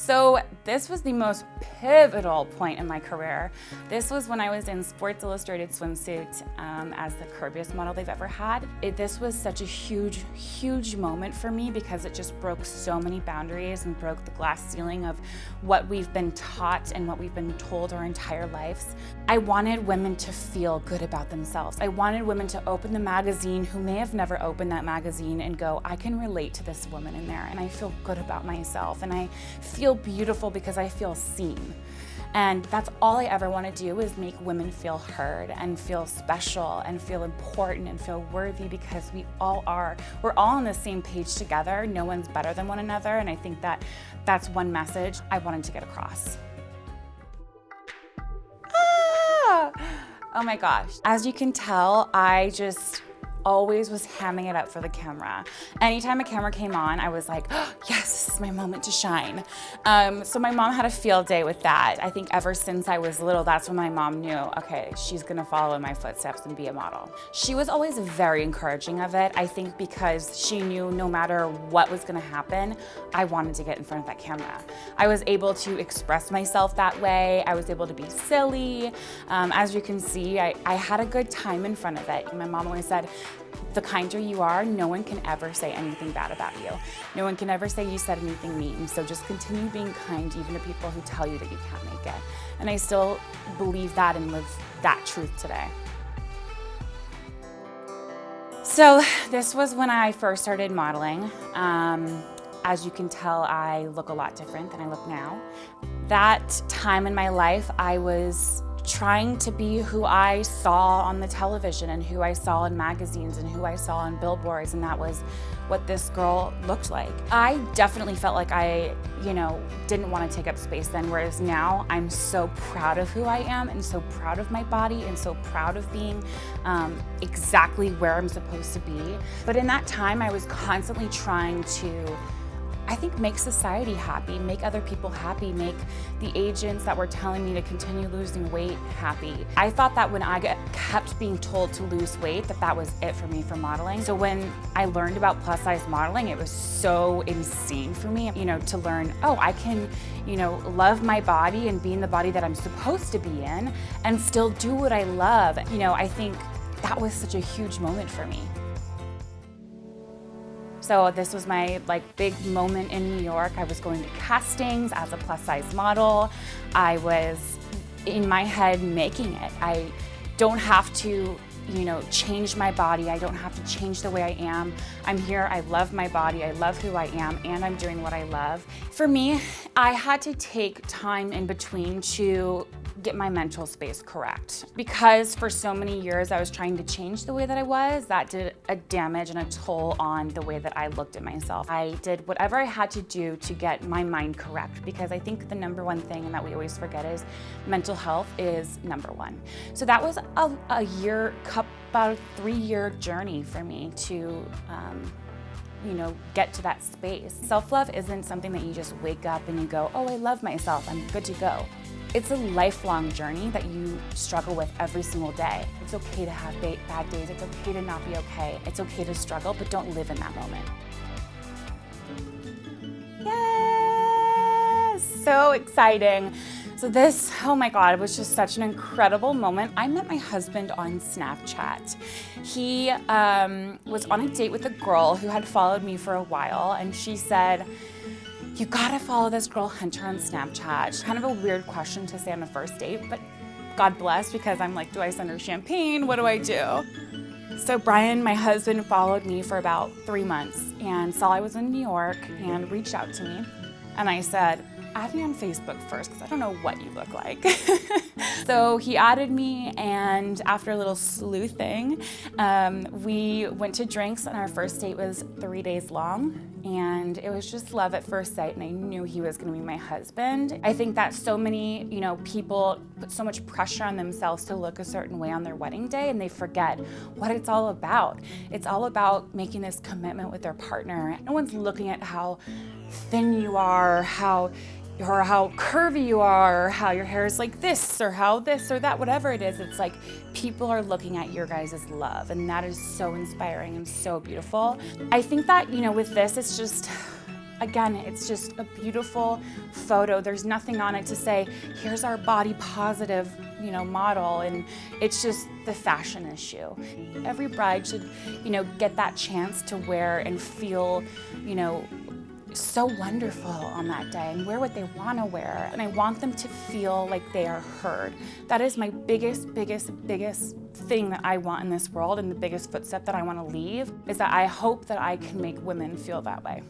So this was the most pivotal point in my career. This was when I was in Sports Illustrated swimsuit as the curviest model they've ever had. This was such a huge, huge moment for me because it just broke so many boundaries and broke the glass ceiling of what we've been taught and what we've been told our entire lives. I wanted women to feel good about themselves. I wanted women to open the magazine who may have never opened that magazine and go, I can relate to this woman in there and I feel good about myself and I feel beautiful because I feel seen. And that's all I ever want to do, is make women feel heard and feel special and feel important and feel worthy, because we all are. We're all on the same page together. No one's better than one another. And I think that that's one message I wanted to get across. Oh my gosh. As you can tell, I just always was hamming it up for the camera. Anytime a camera came on, I was like, oh, yes, this is my moment to shine. So my mom had a field day with that. I think ever since I was little, that's when my mom knew, okay, she's gonna follow in my footsteps and be a model. She was always very encouraging of it, I think because she knew no matter what was gonna happen, I wanted to get in front of that camera. I was able to express myself that way. I was able to be silly. As you can see, I had a good time in front of it. My mom always said, the kinder you are, no one can ever say anything bad about you. No one can ever say you said anything mean. So just continue being kind even to people who tell you that you can't make it. And I still believe that and live that truth today. So this was when I first started modeling. As you can tell, I look a lot different than I look now. That time in my life, I was trying to be who I saw on the television and who I saw in magazines and who I saw on billboards, and that was what this girl looked like. I definitely felt like I, didn't want to take up space then, whereas now I'm so proud of who I am and so proud of my body and so proud of being exactly where I'm supposed to be. But in that time, I was constantly trying to, I think, make society happy, make other people happy, make the agents that were telling me to continue losing weight happy. I thought that when I kept being told to lose weight, that was it for me for modeling. So when I learned about plus size modeling, it was so insane for me, to learn, oh, I can, love my body and be in the body that I'm supposed to be in and still do what I love. I think that was such a huge moment for me. So this was my big moment in New York. I was going to castings as a plus size model. I was in my head making it. I don't have to, change my body. I don't have to change the way I am. I'm here, I love my body, I love who I am, and I'm doing what I love. For me, I had to take time in between to get my mental space correct. Because for so many years I was trying to change the way that I was, that did a damage and a toll on the way that I looked at myself. I did whatever I had to do to get my mind correct, because I think the number one thing that we always forget is mental health is number one. So that was about a 3-year journey for me to get to that space. Self-love isn't something that you just wake up and you go, oh, I love myself, I'm good to go. It's a lifelong journey that you struggle with every single day. It's okay to have bad days. It's okay to not be okay. It's okay to struggle, but don't live in that moment. Yes, so exciting. So this, oh my God, it was just such an incredible moment. I met my husband on Snapchat. He was on a date with a girl who had followed me for a while, and she said, you gotta follow this girl Hunter on Snapchat. Kind of a weird question to say on a first date, but God bless, because I'm like, do I send her champagne? What do I do? So Brian, my husband, followed me for about 3 months and saw I was in New York and reached out to me. And I said, add me on Facebook first, because I don't know what you look like. So he added me, and after a little sleuthing, we went to drinks, and our first date was 3 days long. And it was just love at first sight, and I knew he was gonna be my husband. I think that so many, people put so much pressure on themselves to look a certain way on their wedding day, and they forget what it's all about. It's all about making this commitment with their partner. No one's looking at how thin you are, how curvy you are, or how your hair is like this, or how this or that, whatever it is. It's like people are looking at your guys' love, and that is so inspiring and so beautiful. I think that, with this, it's just Again, it's just a beautiful photo. There's nothing on it to say, here's our body positive, model, and it's just the fashion issue. Every bride should, get that chance to wear and feel, so wonderful on that day and wear what they want to wear. And I want them to feel like they are heard. That is my biggest thing that I want in this world, and the biggest footstep that I want to leave is that I hope that I can make women feel that way.